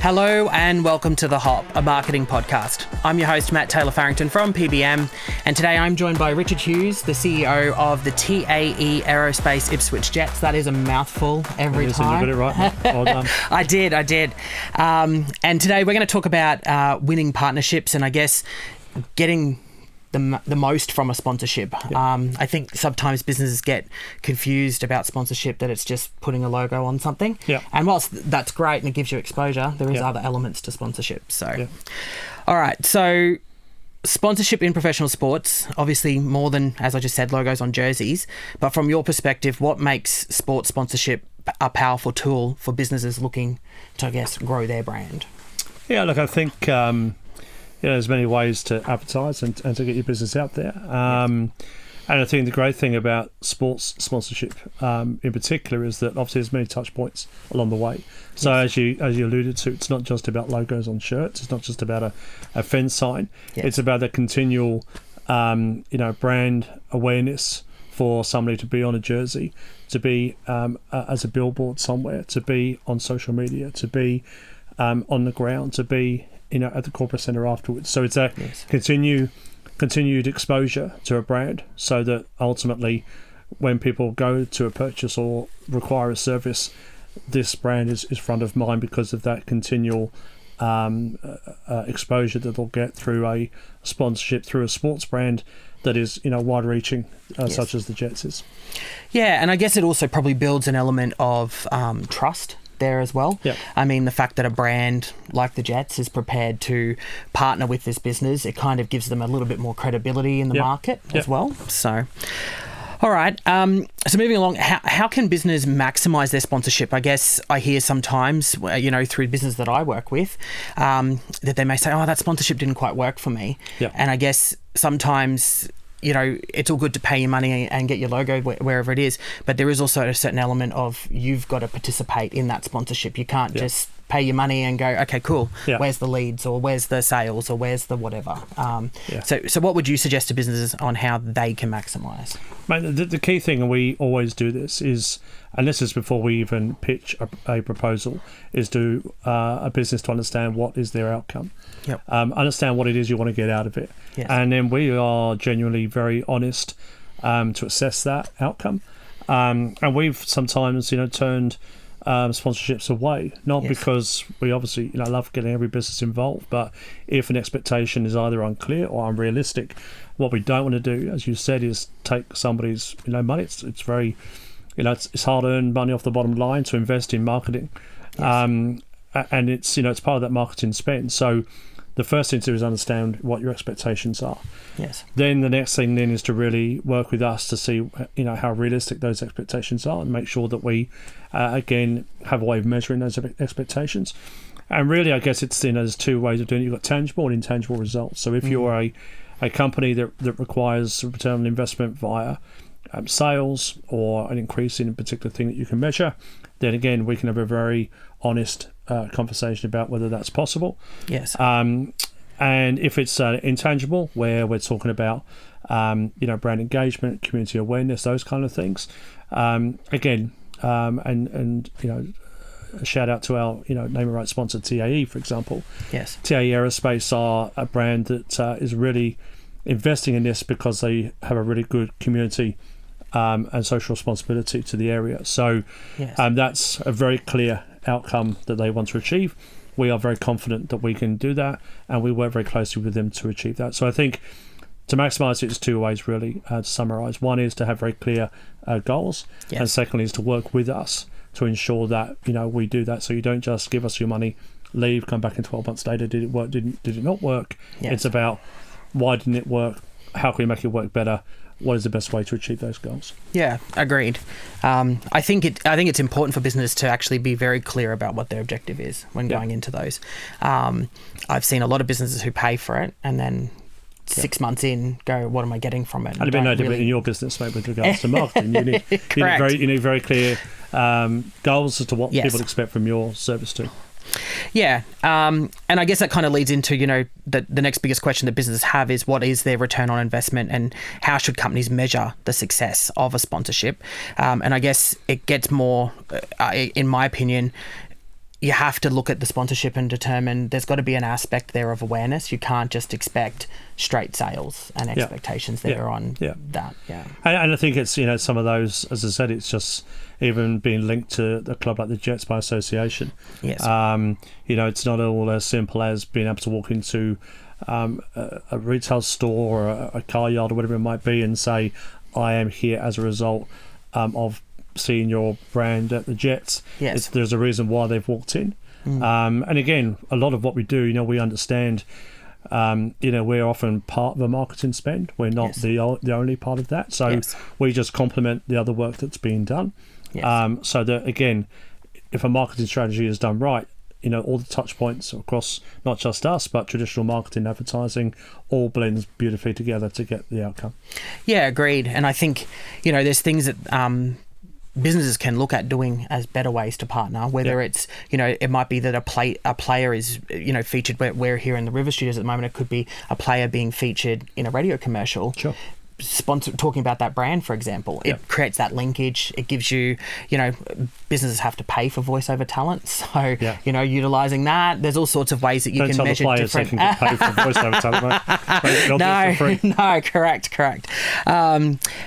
Hello and welcome to The Hop, a marketing podcast. I'm your host, Matt Taylor Farrington from PBM, and today I'm joined by Richard Hughes, the CEO of the TAE Aerospace Ipswich Jets. That is a mouthful every time. You got it right. Well done. I did. And today we're going to talk about winning partnerships and I guess getting the most from a sponsorship. Yeah. I think sometimes businesses get confused about sponsorship, that it's just putting a logo on something. Yeah. And whilst that's great and it gives you exposure, there is other elements to sponsorship. So, all right. So sponsorship in professional sports, obviously more than, as I just said, logos on jerseys. But from your perspective, what makes sports sponsorship a powerful tool for businesses looking to, I guess, grow their brand? Yeah, look, I think there's many ways to advertise and to get your business out there. And I think the great thing about sports sponsorship in particular is that obviously there's many touch points along the way. So as you alluded to, it's not just about logos on shirts. It's not just about a fence sign. Yes. It's about the continual brand awareness for somebody to be on a jersey, to be as a billboard somewhere, to be on social media, to be on the ground, to be at the corporate centre afterwards. So it's a continued exposure to a brand, so that ultimately when people go to a purchase or require a service, this brand is front of mind because of that continual exposure that they'll get through a sponsorship, through a sports brand that is wide reaching, such as the Jets is. Yeah, and I guess it also probably builds an element of trust there as well. Yep. I mean, the fact that a brand like the Jets is prepared to partner with this business, it kind of gives them a little bit more credibility in the market as well. So, all right. So moving along, how can business maximize their sponsorship? I guess I hear sometimes, through business that I work with, that they may say, oh, that sponsorship didn't quite work for me. Yep. And I guess sometimes it's all good to pay your money and get your logo wherever it is, but there is also a certain element of you've got to participate in that sponsorship. You can't just pay your money and go, okay, cool. Yeah. Where's the leads, or where's the sales, or where's the whatever? So what would you suggest to businesses on how they can maximise? Mate, the key thing, and we always do this, is, and this is before we even pitch a proposal, is to a business to understand what is their outcome. Yep. Understand what it is you want to get out of it. Yes. And then we are genuinely very honest to assess that outcome. And we've sometimes, turned sponsorships away, not because we obviously, love getting every business involved, but if an expectation is either unclear or unrealistic, what we don't want to do, as you said, is take somebody's, money. It's very, it's hard-earned money off the bottom line to invest in marketing. Yes. And it's, it's part of that marketing spend. So the first thing to do is understand what your expectations are. Yes. Then the next thing then is to really work with us to see, how realistic those expectations are, and make sure that we, again, have a way of measuring those expectations. And really, I guess it's, there's two ways of doing it. You've got tangible and intangible results. So if you're a company that requires return on investment via sales or an increase in a particular thing that you can measure, then again, we can have a very honest conversation about whether that's possible. Yes. And if it's intangible, where we're talking about, brand engagement, community awareness, those kind of things, again, and a shout out to our, name and right sponsor, TAE, for example. Yes. TAE Aerospace are a brand that is really investing in this because they have a really good community and social responsibility to the area. So that's a very clear outcome that they want to achieve. We are very confident that we can do that, and we work very closely with them to achieve that. So I think to maximise it is two ways, really, to summarise. One is to have very clear goals, and secondly is to work with us to ensure that we do that. So you don't just give us your money, leave, come back in 12 months later. Did it work? Did it not work? Yes. It's about why didn't it work? How can we make it work better? What is the best way to achieve those goals? Yeah, agreed. I think it's important for business to actually be very clear about what their objective is when going into those. I've seen a lot of businesses who pay for it and then 6 months in go, what am I getting from it? And it'd be no different in your business, mate, with regards to marketing. You need very clear goals as to what people expect from your service too. Yeah, and I guess that kind of leads into, the next biggest question that businesses have is what is their return on investment and how should companies measure the success of a sponsorship? And I guess it gets more, in my opinion, you have to look at the sponsorship and determine there's got to be an aspect there of awareness. You can't just expect straight sales and expectations there on that. Yeah. And I think it's, some of those, as I said, it's just even being linked to a club like the Jets by association. Yes. It's not all as simple as being able to walk into a retail store or a car yard or whatever it might be and say, I am here as a result of seeing your brand at the Jets. Yes. There's a reason why they've walked in. And again, a lot of what we do, we understand, we're often part of a marketing spend. We're not the only part of that. So we just complement the other work that's being done. Yes. So that, again, if a marketing strategy is done right, all the touch points across not just us, but traditional marketing, advertising, all blends beautifully together to get the outcome. Yeah, agreed. And I think, there's things that businesses can look at doing as better ways to partner, whether it's, it might be that a player is, featured. We're here in the River Studios at the moment. It could be a player being featured in a radio commercial. Sure. Talking about that brand, for example, it creates that linkage. It gives you, businesses have to pay for voiceover talent, so utilising that. There's all sorts of ways that you can measure different. Don't tell the players they can get paid for voiceover talent. They'll do it for free. No, correct.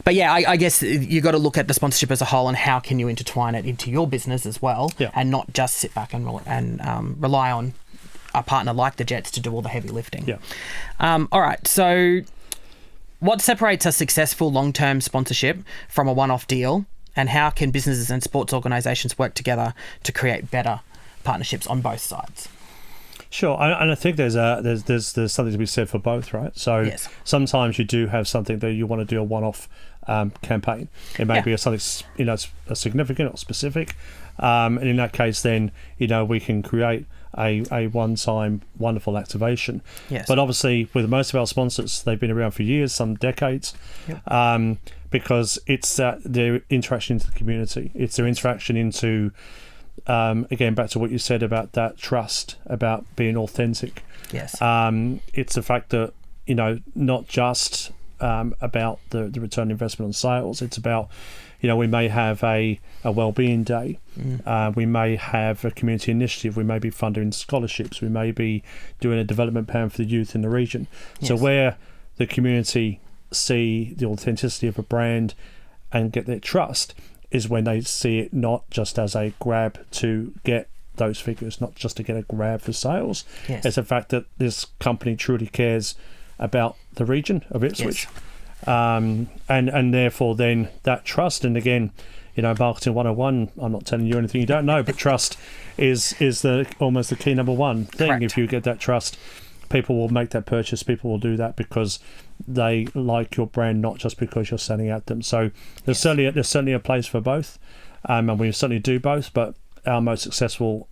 But yeah, I guess you got to look at the sponsorship as a whole and how can you intertwine it into your business as well, and not just sit back and rely on a partner like the Jets to do all the heavy lifting. Yeah. All right, so. What separates a successful long-term sponsorship from a one-off deal, and how can businesses and sports organisations work together to create better partnerships on both sides? Sure, and I think there's something to be said for both, right? So sometimes you do have something that you want to do a one-off campaign. It may be something a significant or specific, and in that case, then we can create a one-time wonderful activation. Yes. But obviously, with most of our sponsors, they've been around for years, some decades, because it's their interaction into the community. It's their interaction into, again, back to what you said about that trust, about being authentic. Yes. It's the fact that, not just about the return on investment on sales. It's about, we may have a wellbeing day. We may have a community initiative. We may be funding scholarships. We may be doing a development plan for the youth in the region. Yes. So where the community see the authenticity of a brand and get their trust is when they see it not just as a grab to get those figures, not just to get a grab for sales. Yes. It's the fact that this company truly cares about the region of Ipswich. Yes. And therefore then that trust, and again, marketing 101, I'm not telling you anything you don't know, but trust is almost the key number one thing. Correct. If you get that trust, people will make that purchase. People will do that because they like your brand, not just because you're selling at them. So there's certainly a place for both, and we certainly do both. But our most successful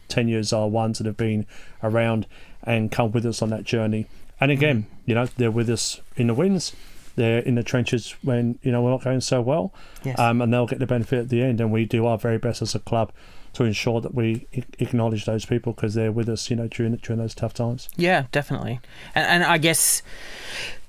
tenures are ones that have been around and come with us on that journey. And again, they're with us in the wins. They're in the trenches when we're not going so well, and they'll get the benefit at the end. And we do our very best as a club to ensure that we acknowledge those people because they're with us, during those tough times. Yeah, definitely. And I guess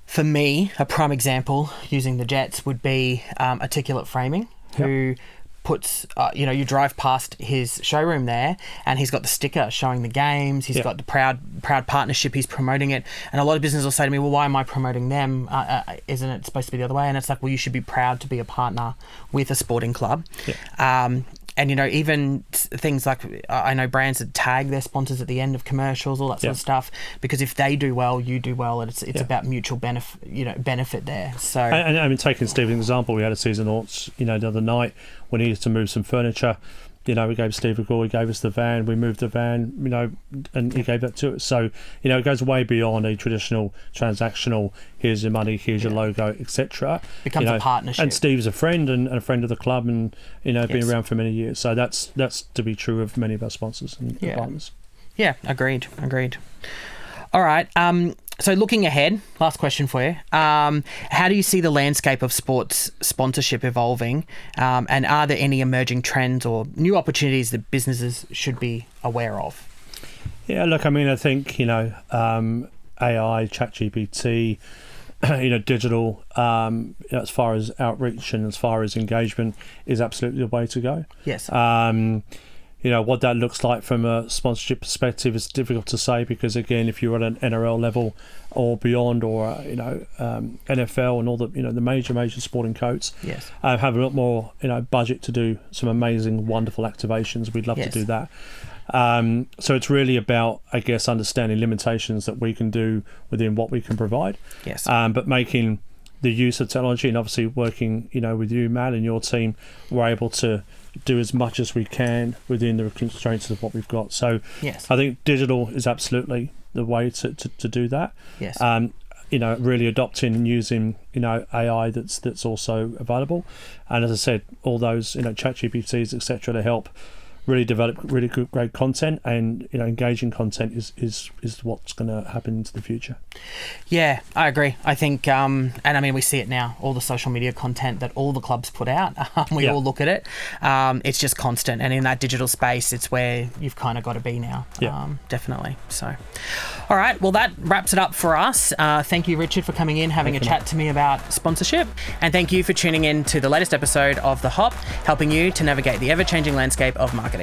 for me, a prime example using the Jets would be Articulate Framing, who puts, you drive past his showroom there and he's got the sticker showing the games. He's got the proud partnership. He's promoting it. And a lot of businesses will say to me, well, why am I promoting them? Isn't it supposed to be the other way? And it's like, well, you should be proud to be a partner with a sporting club. Yeah. And, even things like, I know brands that tag their sponsors at the end of commercials, all that sort of stuff, because if they do well, you do well, and it's about mutual benefit there. So, and I mean, taking Steve's example, we had a season launch, the other night. We needed to move some furniture. We gave Steve a call, he gave us the van, we moved the van, and he gave that to us. So, it goes way beyond a traditional transactional, here's your money, here's your logo, etc. Becomes a partnership. And Steve's a friend and a friend of the club and, been around for many years. So that's to be true of many of our sponsors and partners. Yeah, agreed. All right. So looking ahead, last question for you. How do you see the landscape of sports sponsorship evolving? And are there any emerging trends or new opportunities that businesses should be aware of? Yeah, look, I mean, I think, AI, ChatGPT, digital, as far as outreach and as far as engagement is absolutely the way to go. Yes. what that looks like from a sponsorship perspective is difficult to say, because again, if you're at an NRL level or beyond, or NFL and all the the major sporting codes, yes, have a lot more budget to do some amazing, wonderful activations. We'd love to do that. So it's really about, I guess, understanding limitations that we can do within what we can provide. Yes. But making the use of technology, and obviously working, with you, Matt, and your team, we're able to do as much as we can within the constraints of what we've got. So yes, I think digital is absolutely the way to do that. Yes. Really adopting and using, AI that's also available. And as I said, all those, ChatGPTs, etc., to help really develop really good, great content, and engaging content is what's going to happen into the future. Yeah, I agree. I think, and I mean, we see it now, all the social media content that all the clubs put out, we all look at it. It's just constant, and in that digital space, it's where you've kind of got to be now. Definitely. So, all right, well, that wraps it up for us. Thank you, Richard, for coming in, having a chat to me about sponsorship, and thank you for tuning in to the latest episode of The Hop, helping you to navigate the ever-changing landscape of marketing.